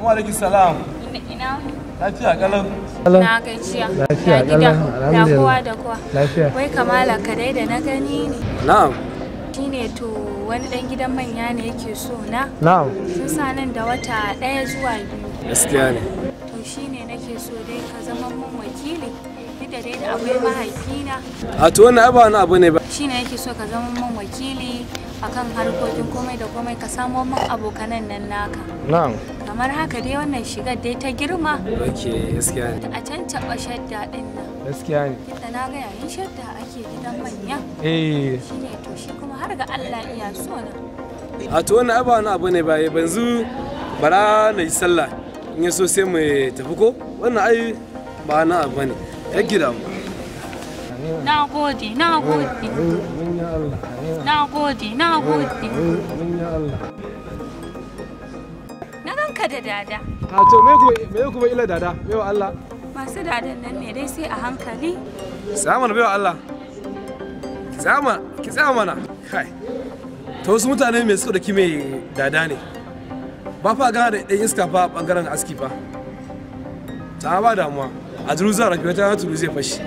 Wa alaikum salam. Ina Lafiya kalau. na gajiya. Lafiya Ya gida. kalau, Ya kowa alhamdulillah. da kowa. Lafiya. Wai Kamala ka dai da na gani ne. Na'am. Shine to wani dan gidan manya ne yake so na. Na'am. Sun sa nan da wata 1 zuwa 2. Gaskiya ne. To shine nake so dai ka zama mun wakili. Duk da dai da akwai mahaifina. A to wannan ba wani abu ne ba. Shine yake so ka zama mun wakili akan harkokin komai da komai ka samo mun abokanan nan naka. Na'am. Kamar haka dai wannan shigar dai ta girma. Okay, gaskiya ne. A can taɓa shadda ɗin nan. Gaskiya ne. Yadda na ga yayin shadda ake gidan manya. Eh. Shine to shi kuma har ga Allah iya so na. A to wannan ba wani abu ne ba. Yanzu bara na yi sallah. In ya so sai mu tafi ko? Wannan ai ba na abu ne. Ya gida mu. Na gode, na gode, Mun ya Allah. na gode, na gode. Mun ya Allah. Na ganka da dada. A to me kuma ila dada? Me wa Allah? Masu dadan nan ne dai sai a hankali. Tsaya mana baiwa Allah. Ki tsaya mana. Kai. Ta wasu mutane mai suka da mai dada ne. Ba fa gana da ɗan iska fa ɓangaren aski fa. Ta ba damuwa. A turu zan rafi wata turu zai fashi.